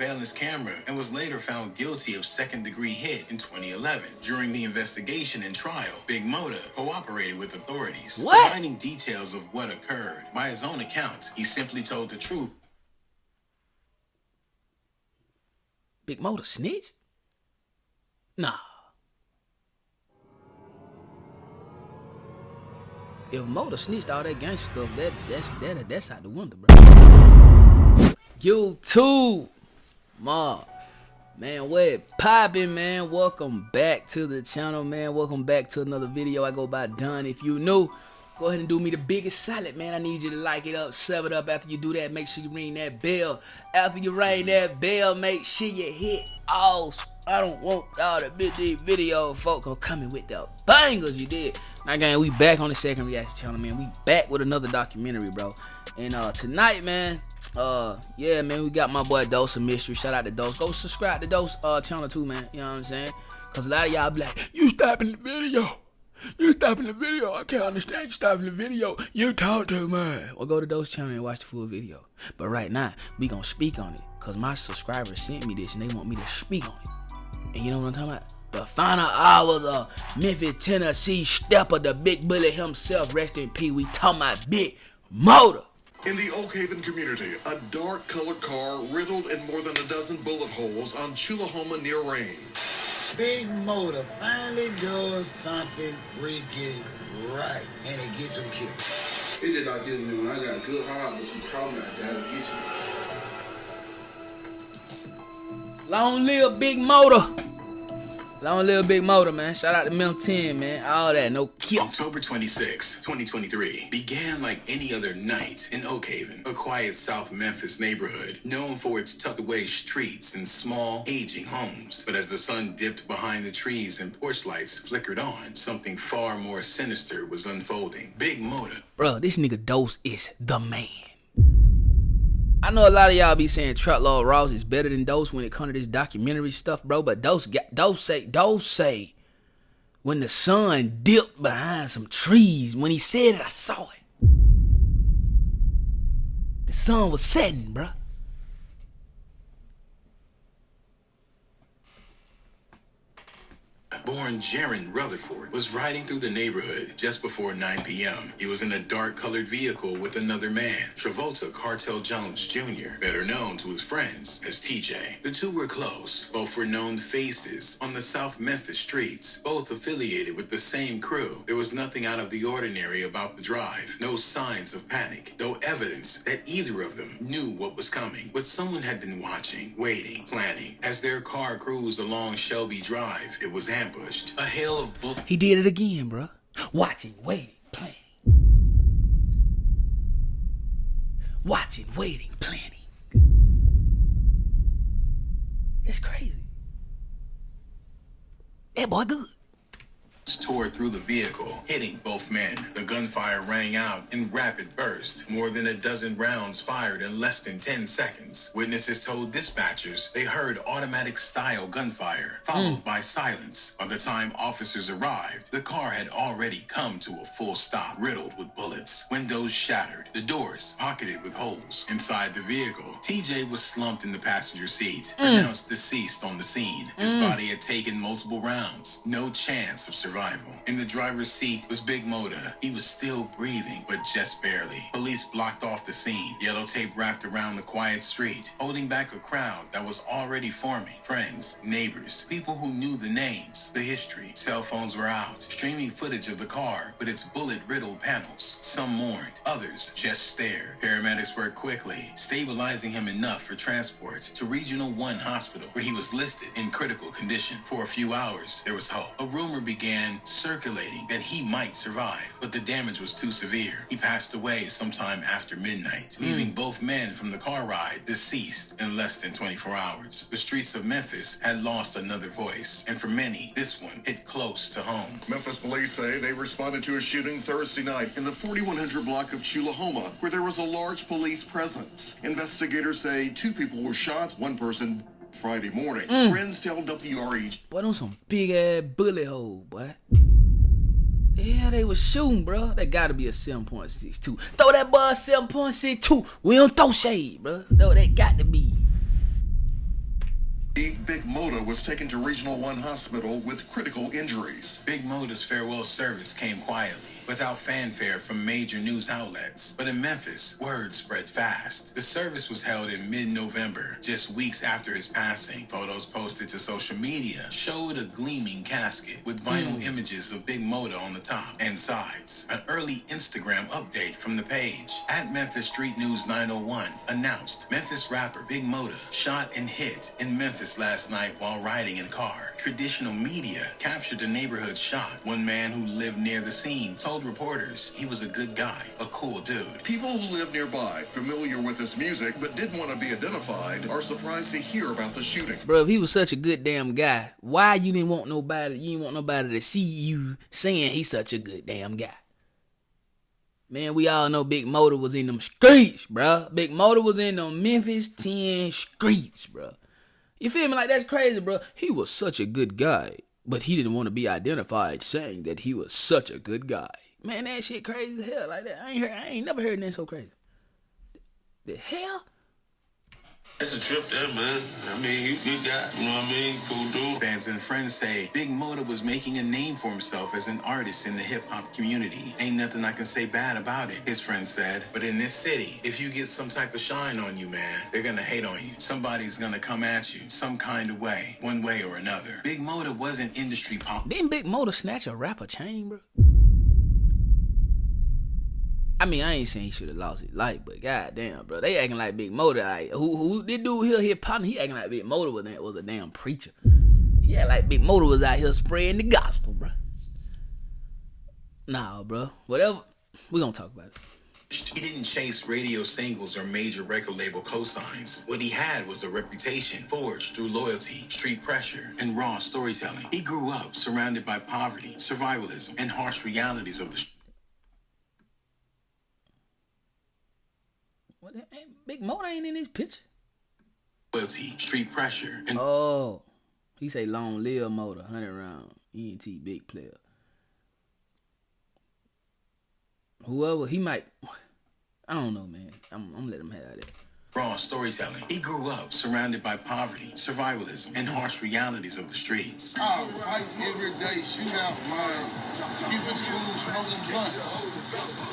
surveillance camera and was later found guilty of second-degree hit in 2011. During the investigation and trial, Big Mota cooperated with authorities, providing details of what occurred. By his own account, he simply told the truth. Big Mota snitched? Nah. If Mota snitched all that gang stuff, that's out the window, bro. YouTube, man, what it poppin', man? Welcome back to the channel, man. Welcome back to another video. I go by Dunn. If you new, go ahead and do me the biggest solid, man. I need you to like it up, sub it up. After you do that, make sure you ring that bell. After you ring that bell, make sure you hit all. I don't want y'all to miss these video, folks. I'm coming with the bangers, you did. Now, gang, we back on the second reaction channel, man. We back with another documentary, bro. And tonight, man, yeah, man, we got my boy Dose of Mystery. Shout out to Dose. Go subscribe to Dose channel too, man. You know what I'm saying? Cause a lot of y'all be like, you stopping the video. You stopping the video. I can't understand you stopping the video. You talk too much. Well, go to Dose channel and watch the full video. But right now, we gonna speak on it. Cause my subscribers sent me this and they want me to speak on it. And you know what I'm talking about? The final hours of Memphis, Tennessee stepper, the big bully himself. Rest in peace. We talking about Big Mota. In the Oak Haven community, a dark-colored car riddled in more than a dozen bullet holes on Chulahoma near Rain. Big Mota finally does something freaking right, and it gets him killed. It's just not getting me when I got a good heart, but you call me, that'll get you. Long live Big Mota. Long live Big Mota, man. Shout out to Memphis 10, man. All that, no kill. October 26, 2023 began like any other night in Oak Haven, a quiet South Memphis neighborhood known for its tucked-away streets and small, aging homes. But as the sun dipped behind the trees and porch lights flickered on, something far more sinister was unfolding. Big Mota. Bro, this nigga Dose is the man. I know a lot of y'all be saying Truckload Ross is better than Dose when it comes to this documentary stuff, bro. But Dose say when the sun dipped behind some trees. When he said it, I saw it. The sun was setting, bro. Born Jaron Rutherford was riding through the neighborhood just before 9 p.m. He was in a dark-colored vehicle with another man, Travolta Cartel Jones Jr., better known to his friends as TJ. The two were close. Both were known faces on the South Memphis streets, both affiliated with the same crew. There was nothing out of the ordinary about the drive, no signs of panic, no evidence that either of them knew what was coming. But someone had been watching, waiting, planning. As their car cruised along Shelby Drive, it was ambushed. A hail of bullets. He did it again, bro. Watching, waiting, planning. Watching, waiting, planning. That's crazy. That boy good. Tore through the vehicle, hitting both men. The gunfire rang out in rapid bursts. More than a dozen rounds fired in less than 10 seconds. Witnesses told dispatchers they heard automatic-style gunfire, followed by silence. By the time officers arrived, the car had already come to a full stop, riddled with bullets. Windows shattered, the doors pocketed with holes. Inside the vehicle, TJ was slumped in the passenger seat, pronounced deceased on the scene. His body had taken multiple rounds. No chance of survival. In the driver's seat was Big Mota. He was still breathing, but just barely. Police blocked off the scene. Yellow tape wrapped around the quiet street, holding back a crowd that was already forming. Friends, neighbors, people who knew the names, the history. Cell phones were out, streaming footage of the car with its bullet-riddled panels. Some mourned, others just stared. Paramedics worked quickly, stabilizing him enough for transport to Regional 1 Hospital, where he was listed in critical condition. For a few hours, there was hope. A rumor began circulating that he might survive, but the damage was too severe. He passed away sometime after midnight, leaving both men from the car ride deceased in less than 24 hours. The streets of Memphis had lost another voice, and for many, this one hit close to home. Memphis police say they responded to a shooting Thursday night in the 4100 block of Chulahoma, where there was a large police presence. Investigators say 2 people were shot, 1 person Friday morning. Friends tell WREG. Boy, them some big ass bullet hole, boy. Yeah, they was shooting, bro. That gotta be a 7.62. Throw that boy a 7.62. We don't throw shade, bro. No, that got to be. Big Mota was taken to Regional 1 Hospital with critical injuries. Big Mota's farewell service came quietly, without fanfare from major news outlets. But in Memphis, word spread fast. The service was held in mid-November, just weeks after his passing. Photos posted to social media showed a gleaming casket with vinyl images of Big Mota on the top and sides. An early Instagram update from the page. At Memphis Street News 901 announced Memphis rapper Big Mota shot and hit in Memphis last night while riding in a car. Traditional media captured the neighborhood shot. One man who lived near the scene told reporters he was a good guy, a cool dude. People who live nearby, familiar with his music but didn't want to be identified, are surprised to hear about the shooting. Bro, if he was such a good damn guy, why you didn't want nobody to see you saying he's such a good damn guy? Man, we all know Big Mota was in them streets, bro. Big Mota was in them Memphis 10 streets, bro. You feel me? Like, that's crazy, bro. He was such a good guy, but he didn't want to be identified saying that he was such a good guy. Man, that shit crazy as hell. Like that, I ain't never heard that so crazy. The hell? It's a trip there, man. I mean, you good guy. You know what I mean? Cool dude. Fans and friends say Big Mota was making a name for himself as an artist in the hip-hop community. Ain't nothing I can say bad about it, his friend said. But in this city, if you get some type of shine on you, man, they're gonna hate on you. Somebody's gonna come at you some kind of way, one way or another. Big Mota wasn't industry pop. Didn't Big Mota snatch a rapper chain, bro? I mean, I ain't saying he should have lost his life, but goddamn, bro, they acting like Big Mota. Like, who this dude here, his partner, he acting like Big Mota was a damn preacher. He act like Big Mota was out here spreading the gospel, bro. Nah, bro, whatever. We gonna talk about it. He didn't chase radio singles or major record label cosigns. What he had was a reputation forged through loyalty, street pressure, and raw storytelling. He grew up surrounded by poverty, survivalism, and harsh realities of the What? Big Mota ain't in this picture. loyalty, street pressure, and Oh, he say long live Mota, 100 round, ENT big player. Whoever he might, I don't know, man. I'm gonna let him have that. raw storytelling. He grew up surrounded by poverty, survivalism, and harsh realities of the streets. Oh, fights every day, shootout, man. Skipping school, smoking blunts.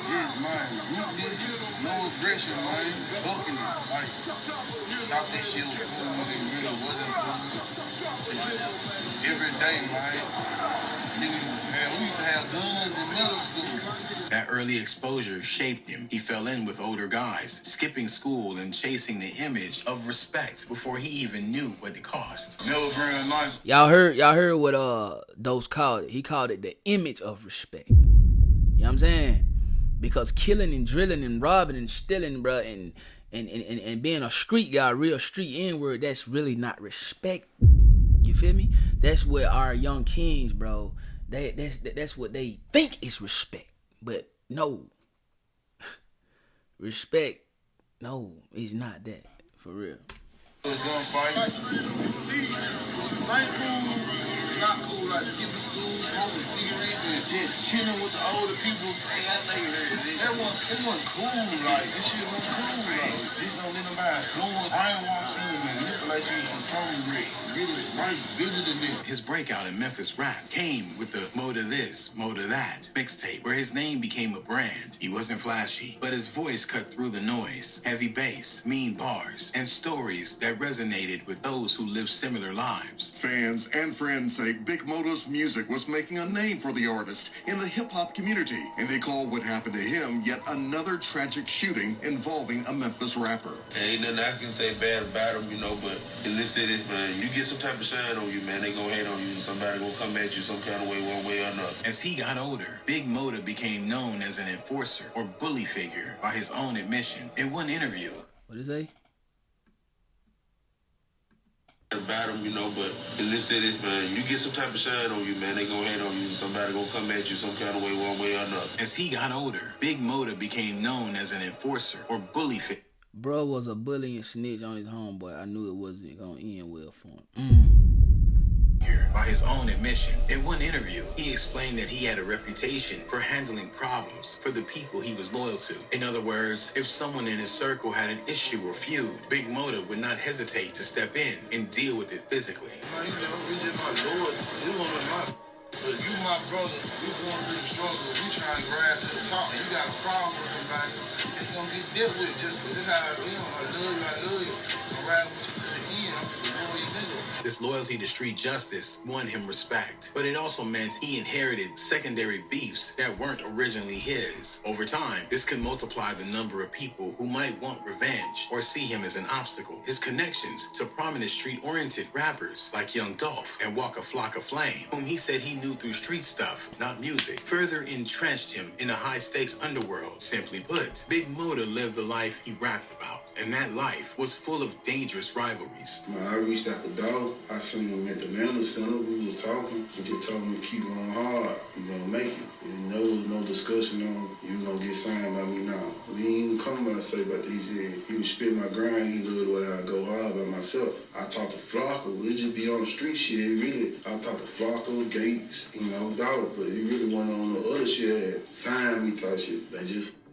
Yes, man. Ruthless, no aggression, man. Bucking it. Like, thought that shit was cool, but it really wasn't cool. Every day, man. Nigga, man, we used to have guns in middle school. That early exposure shaped him. He fell in with older guys, skipping school and chasing the image of respect before he even knew what it cost. Never bring a knife. Y'all heard what Dose called it. He called it the image of respect. You know what I'm saying? Because killing and drilling and robbing and stealing, bro, and being a street guy, real street N-word, that's really not respect. You feel me? That's what our young kings, bro, that's what they think is respect. But no. Respect, no, it's not that. For real. Gunfight. What you think cool? Not cool, like skipping school, smoking cigarettes, and just chilling with the older people. That wasn't cool, like, this shit wasn't cool, like, this don't let nobody influence, brainwash you, and manipulate you to some degree. Get it right, bigger than this. His breakout in Memphis rap came with the Mota This, Mota That mixtape, where his name became a brand. He wasn't flashy, but his voice cut through the noise. Heavy bass, mean bars, and stories that resonated with those who lived similar lives. Fans and friends say Big Mota's music was making a name for the artist in the hip-hop community, and they call what happened to him yet another tragic shooting involving a Memphis rapper. Ain't nothing I can say bad about him, you know, but in this city, man, you get some type of shine on you, man, they gonna hate on you, and somebody gonna come at you some kind of way, one way or another. As he got older, Big Mota became known as an enforcer or bully figure by his own admission. In one interview, What did he say? About him, you know, but in this city, man, you get some type of shine on you, man, they gonna hate on you, and somebody gonna come at you some kind of way, one way or another. as he got older, Big Mota became known as an enforcer or bully figure. Bro was a bully and snitch on his homeboy. I knew it wasn't gonna end well for him. figure by hhis own admission. In one interview, he explained that he had a reputation for handling problems for the people he was loyal to. In other words, if someone in his circle had an issue or feud, Big Mota would not hesitate to step in and deal with it physically. Man, you know, it's just my loyalty. You one of my, but you my brother. You going through the struggle. We trying to rise to the top. You got a problem with somebody, it's gonna get dealt with. Just this is how I feel. I love you. I love you. I'm riding with you to the end. I'm just a loyal nigga. This loyalty to street justice won him respect, but it also meant he inherited secondary beefs that weren't originally his. Over time, this could multiply the number of people who might want revenge or see him as an obstacle. His connections to prominent street-oriented rappers like Young Dolph and Waka Flocka Flame, whom he said he knew through street stuff, not music, further entrenched him in a high-stakes underworld. Simply put, Big Mota lived the life he rapped about, and that life was full of dangerous rivalries. Man, I reached out the door. I seen him at the Manor Center. We was talking. He just told me to keep on hard. You gonna make it. And there was no discussion on you gonna get signed by me now. He ain't even come by and say about these years. He was spitting my grind. He loved the way I go hard by myself. I talked to Flocka. We just be on the street shit. Really, I talked to Flocka, Gates, dog. But he really wasn't on the other shit. Sign me type shit.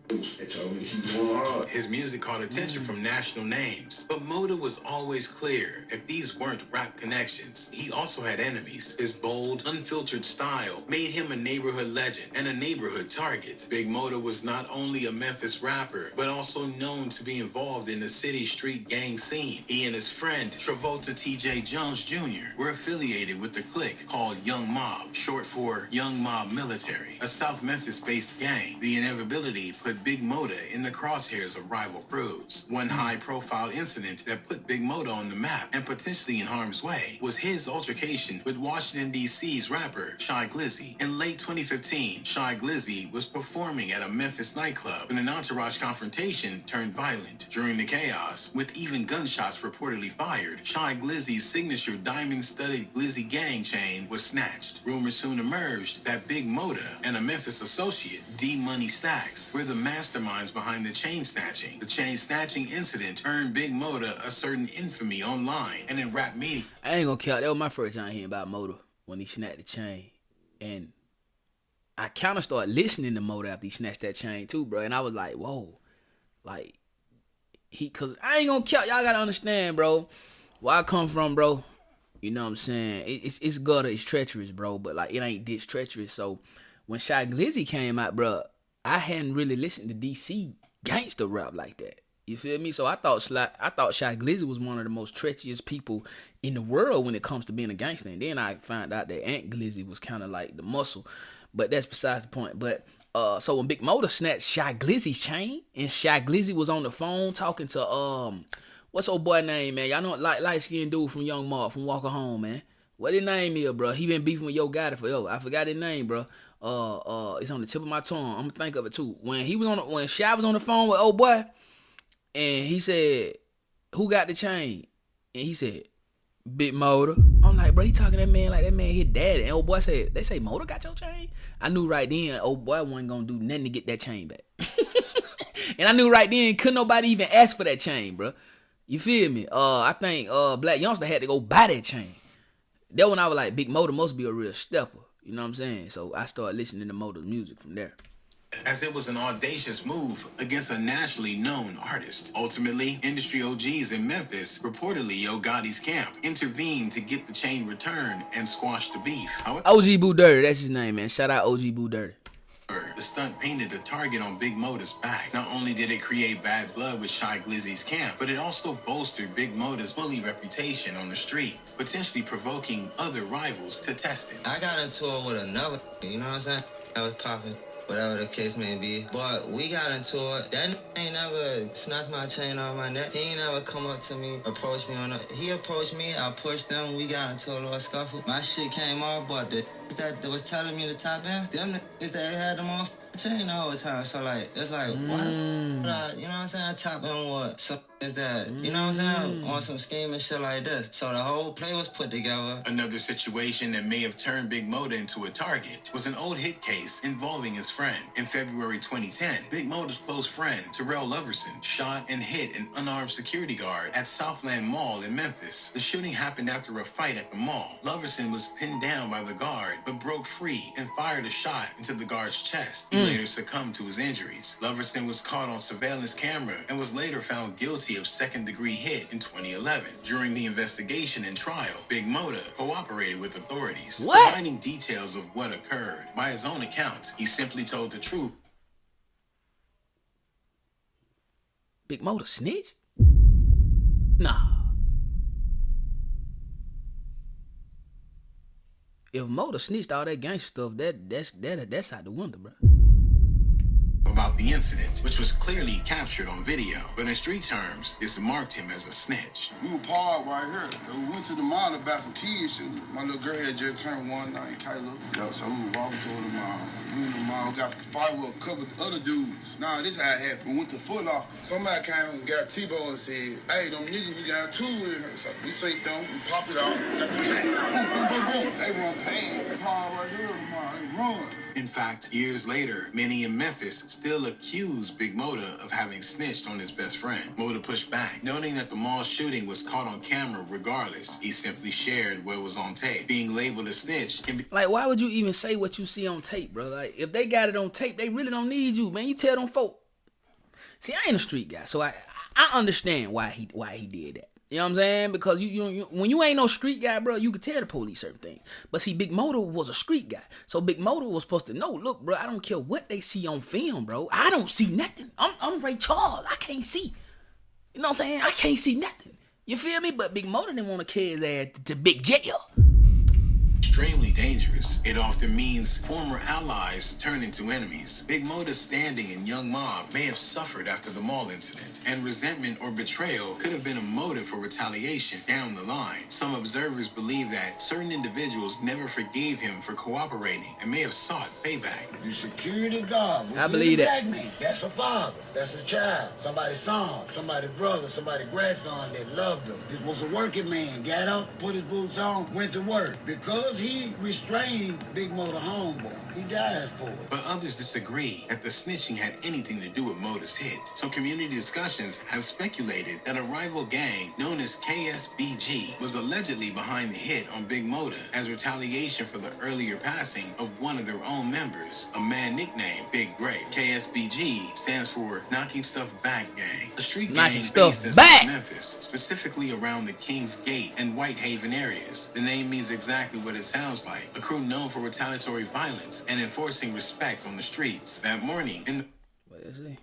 They told me to keep going hard. His music caught attention from national names, but Mota was always clear that these weren't rap connections. He also had enemies. His bold, unfiltered style made him a neighborhood legend and a neighborhood target. Big Mota was not only a Memphis rapper, but also known to be involved in the city street gang scene. He and his friend, Travolta T.J. Jones Jr., were affiliated with the clique called Young Mob, short for Young Mob Military, a South Memphis-based gang. The inevitability put Big Mota in the crosshairs of rival crews. One high-profile incident that put Big Mota on the map and potentially in harm's way was his altercation with Washington, D.C.'s rapper Shy Glizzy. In late 2015, Shy Glizzy was performing at a Memphis nightclub when an entourage confrontation turned violent. During the chaos, with even gunshots reportedly fired, Shy Glizzy's signature diamond-studded Glizzy gang chain was snatched. Rumors soon emerged that Big Mota and a Memphis associate, D-Money Stacks, were the masterminds behind the chain snatching. The chain snatching incident earned Big Mota a certain infamy online and in rap media. I ain't gonna count. That was my first time hearing about Mota when he snatched the chain. And I kind of started listening to Mota after he snatched that chain too, bro. And I was like, whoa. Like, cause I ain't gonna count. Y'all gotta understand, bro. Where I come from, bro. You know what I'm saying? It's gutter, it's treacherous, bro. But like, it ain't this treacherous. So when Shy Glizzy came out, bro, I hadn't really listened to DC gangster rap like that. You feel me? So I thought Shy Glizzy was one of the most treacherous people in the world when it comes to being a gangster. And then I found out that Ant Glizzy was kind of like the muscle. But that's besides the point. But so when Big Mota snatched Shy Glizzy's chain, and Shy Glizzy was on the phone talking to what's old boy name, man? Y'all know light skinned dude from Young Mark from Walker Home, man. What his name is, bro? He been beefing with Yo Gotti forever. I forgot his name, bro. It's on the tip of my tongue. I'm gonna think of it too. When Shy was on the phone with old boy, and he said, "Who got the chain?" And he said, "Big Mota." I'm like, bro, he talking to that man like that man his daddy. And old boy said, "They say Mota got your chain?" I knew right then old boy wasn't gonna do nothing to get that chain back. And I knew right then couldn't nobody even ask for that chain, bro. You feel me? I think Black Youngster had to go buy that chain. That when I was like, Big Mota must be a real stepper. You know what I'm saying? So I started listening to Mota's music from there. As it was an audacious move against a nationally known artist. Ultimately, industry OGs in Memphis, reportedly Yo Gotti's camp, intervened to get the chain returned and squash the beef. However, OG Boo Dirty, that's his name, man. Shout out OG Boo Dirty. the stunt painted a target on Big Mota's back. Not only did it create bad blood with Shy Glizzy's camp, but it also bolstered Big Mota's bully reputation on the streets, potentially provoking other rivals to test him. I got into it with another, you know what I'm saying? I was popping, whatever the case may be. But we got into it. That ain't never snatched my chain off my neck. He ain't never come up to me, approach me on it. He approached me, I pushed them, we got into a little scuffle. My shit came off, but the that was telling me to top in, them niggas that had them on chain the whole time. So like, it's like, why? You know what I'm saying? Top in what? Some is that, you know what I'm saying, on some scheme and shit like this. So the whole play was put together. Another situation that may have turned Big Mota into a target was an old hit case involving his friend. In February 2010, Big Mota's close friend, Terrell Loverson, shot and hit an unarmed security guard at Southland Mall in Memphis. The shooting happened after a fight at the mall. Loverson was pinned down by the guard, but broke free and fired a shot into the guard's chest. He later succumbed to his injuries. Loverson was caught on surveillance camera and was later found guilty of second-degree hit in 2011. During the investigation and trial, Big Mota cooperated with authorities, providing details of what occurred. By his own account, he simply told the truth. Big Mota snitched? Nah. If Mota snitched all that gangster stuff, that's out the window, bro. About the incident, which was clearly captured on video, but in street terms, this marked him as a snitch. We were parked right here. We went to the mall to buy some kids shoes. My little girl had just turned 1 night, Kayla. Yo, so we were walking toward the mall. We in the mall, got to fight with a couple of other dudes. Nah, this how it happened. We went to Foot Locker. Somebody came and got T-Bo and said, hey, them niggas, we got 2 with her. So we say them, we pop it off, got the check. Boom, boom, boom, boom. They run pain. They parked right here in the mall. They run. In fact, years later, many in Memphis still accuse Big Mota of having snitched on his best friend. Mota pushed back, noting that the mall shooting was caught on camera regardless. He simply shared what was on tape. Being labeled a snitch can be... Like, why would you even say what you see on tape, bro? Like, if they got it on tape, they really don't need you, man. You tell them folk. See, I ain't a street guy, so I understand why he did that. You know what I'm saying? Because you when you ain't no street guy, bro, you could tell the police certain things. But see, Big Mota was a street guy. So Big Mota was supposed to know, look, bro, I don't care what they see on film, bro. I don't see nothing. I'm Ray Charles. I can't see. You know what I'm saying? I can't see nothing. You feel me? But Big Mota didn't want to carry his ass to big jail. extremely dangerous. It often means former allies turn into enemies. Big Mota's standing and young mob may have suffered after the mall incident, and resentment or betrayal could have been a motive for retaliation down the line. Some observers believe that certain individuals never forgave him for cooperating and may have sought payback. The security guard. I believe that. Black man. That's a father. That's a child. Somebody's son. Somebody's brother. Somebody's grandson that loved him. This was a working man. Got up, put his boots on, went to work. Because he restrained Big Mota homeboy, he died for it. But others disagree that the snitching had anything to do with Mota's hit. Some community discussions have speculated that a rival gang known as KSBG was allegedly behind the hit on Big Mota as retaliation for the earlier passing of one of their own members, a man nicknamed Big Gray. KSBG stands for Knocking Stuff Back Gang, a street gang based in South Memphis, specifically around the Kings Gate and Whitehaven areas. The name means exactly what it sounds like, a crew known for retaliatory violence and enforcing respect on the streets. That morning, in the... What is it?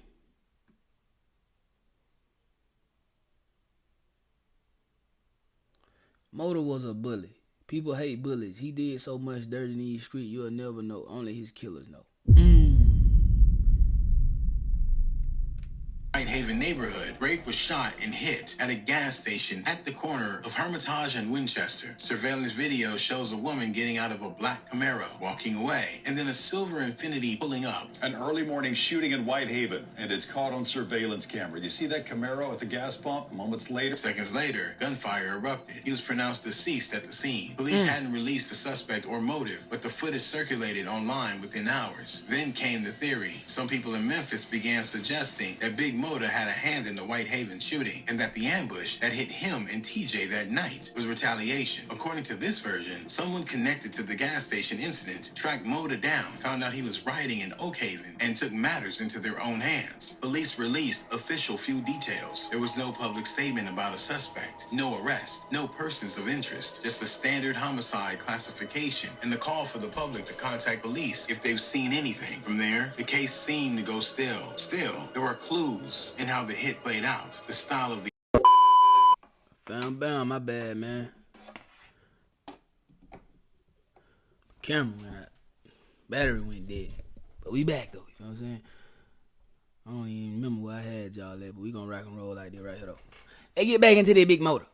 Mota was a bully. People hate bullies. He did so much dirt in these streets, you'll never know. Only his killers know. Whitehaven neighborhood, Drake was shot and hit at a gas station at the corner of Hermitage and Winchester. Surveillance video shows a woman getting out of a black Camaro, walking away, and then a silver Infiniti pulling up. An early morning shooting in Whitehaven, and it's caught on surveillance camera. You see that Camaro at the gas pump? Moments later. Seconds later, gunfire erupted. He was pronounced deceased at the scene. Police hadn't released the suspect or motive, but the footage circulated online within hours. Then came the theory. Some people in Memphis began suggesting that Big Mota had a hand in the Whitehaven shooting, and that the ambush that hit him and TJ that night was retaliation. According to this version, someone connected to the gas station incident tracked Mota down, found out he was riding in Oakhaven, and took matters into their own hands. Police released official few details. There was no public statement about a suspect, no arrest, no persons of interest, just a standard homicide classification and the call for the public to contact police if they've seen anything. From there, the case seemed to go still. Still, there were clues in how the hit played out, the style of the... Found bound, my bad, man. Camera went out. Battery went dead. But we back, though. You know what I'm saying? I don't even remember where I had y'all at, but we gonna rock and roll like that right here, though. Hey, get back into that Big Mota.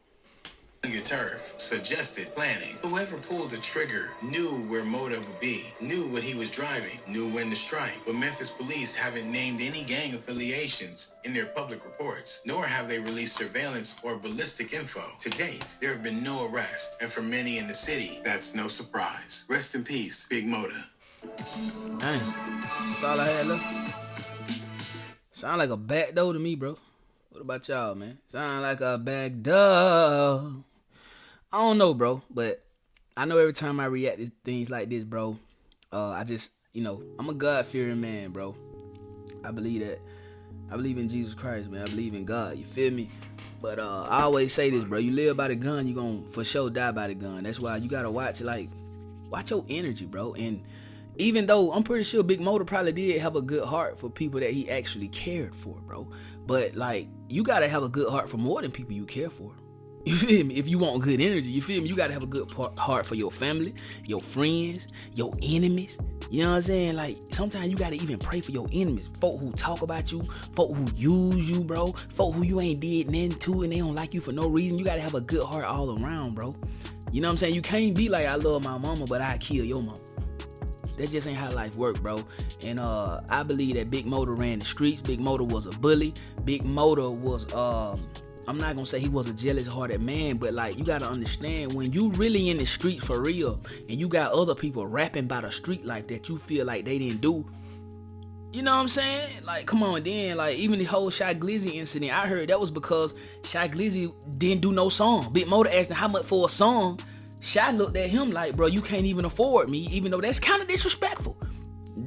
your turf, suggested planning. Whoever pulled the trigger knew where Mota would be, knew what he was driving, knew when to strike. But Memphis police haven't named any gang affiliations in their public reports, nor have they released surveillance or ballistic info. To date, there have been no arrests, and for many in the city, that's no surprise. Rest in peace, Big Mota. Dang, that's all I had left. Sound like a back door to me, bro. What about y'all, man? Sound like a back door. I don't know, bro, but I know every time I react to things like this, bro, I just, I'm a God-fearing man, bro. I believe that. I believe in Jesus Christ, man. I believe in God, you feel me? But I always say this, bro. You live by the gun, you gonna for sure die by the gun. That's why you gotta watch your energy, bro. And even though I'm pretty sure Big Mota probably did have a good heart for people that he actually cared for, bro. But, you gotta have a good heart for more than people you care for. You feel me? If you want good energy, you feel me? You gotta have a good heart for your family, your friends, your enemies. You know what I'm saying? Sometimes you gotta even pray for your enemies. Folk who talk about you, folk who use you, bro. Folk who you ain't did nothing to and they don't like you for no reason. You gotta have a good heart all around, bro. You know what I'm saying? You can't be like, I love my mama, but I kill your mama. That just ain't how life work, bro. And I believe that Big Mota ran the streets. Big Mota was a bully. Big Mota was, I'm not gonna say he was a jealous-hearted man, but you gotta understand, when you really in the streets for real, and you got other people rapping by the street life that you feel like they didn't do, you know what I'm saying? Come on, then, even the whole Shy Glizzy incident, I heard that was because Shy Glizzy didn't do no song. Big Mota asked him how much for a song. Shy looked at him like, bro, you can't even afford me, even though that's kind of disrespectful.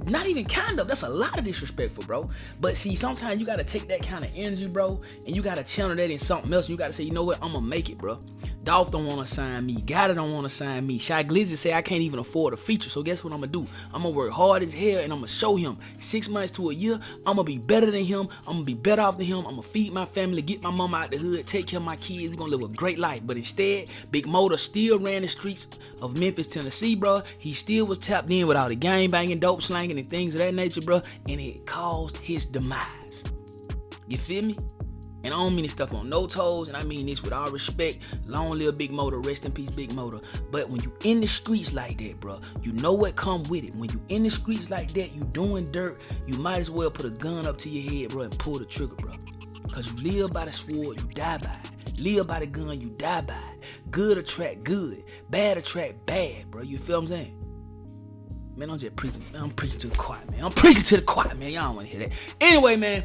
Not even kind of, that's a lot of disrespectful, bro. But see, sometimes you gotta take that kind of energy, bro, and you gotta channel that in something else. You gotta say, you know what, I'm gonna make it, bro. Dolph don't wanna sign me, Gotta don't wanna sign me. Shy Glizzy say I can't even afford a feature, so guess what I'm gonna do? I'm gonna work hard as hell and I'm gonna show him 6 months to a year, I'm gonna be better than him, I'm gonna be better off than him, I'm gonna feed my family, get my mama out the hood, take care of my kids, we're gonna live a great life. But instead, Big Mota still ran the streets of Memphis, Tennessee, bro. He still was tapped in with all the gang banging, dope slanging, and things of that nature, bro, and it caused his demise. You feel me? And I don't mean to stuff on no toes, and I mean this with all respect. Long live Big Mota, rest in peace, Big Mota. But when you in the streets like that, bro, you know what come with it. When you in the streets like that, you doing dirt, you might as well put a gun up to your head, bro, and pull the trigger, bro. Because you live by the sword, you die by it. Live by the gun, you die by it. Good attract good, bad attract bad, bro. You feel what I'm saying? Man, I'm just preaching. Man, I'm preaching to the choir, man. I'm preaching to the choir, man. Y'all don't want to hear that. Anyway, man.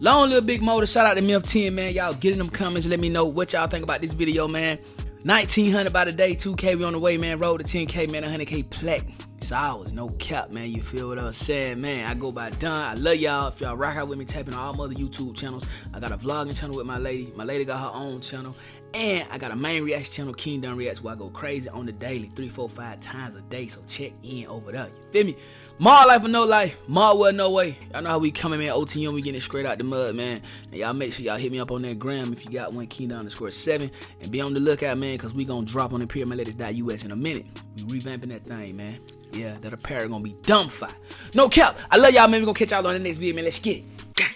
Long live Big Mota. Shout out to Memphis 10, man. Y'all get in them comments. Let me know what y'all think about this video, man. 1900 by the day. 2K, we on the way, man. Road to 10K, man. 100K plaque. It's ours. No cap, man. You feel what I'm saying, man? I go by Don. I love y'all. If y'all rock out with me, tapping on all my other YouTube channels. I got a vlogging channel with my lady. My lady got her own channel. And I got a main reaction channel, King Don Reacts, where I go crazy on the daily, 3, 4, 5 times a day. So check in over there. You feel me? More life or no life. More well, no way. Y'all know how we coming, man. OTM, we getting it straight out the mud, man. And y'all make sure y'all hit me up on that gram if you got one, King Don_7. And be on the lookout, man, because we gonna drop on ImperialMyLadies.us in a minute. We revamping that thing, man. Yeah, that apparel gonna be dumb fire. No cap. I love y'all, man. We gonna catch y'all on the next video, man. Let's get it. Gang.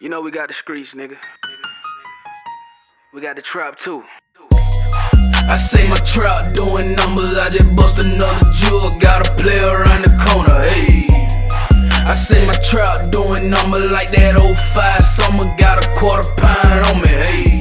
You know we got the streets, nigga. We got the trap too. I say my trap doing numbers, I just bust another jewel, got a player around the corner, hey. I say my trap doing numbers like that 05 summer, got a quarter pound on me, hey.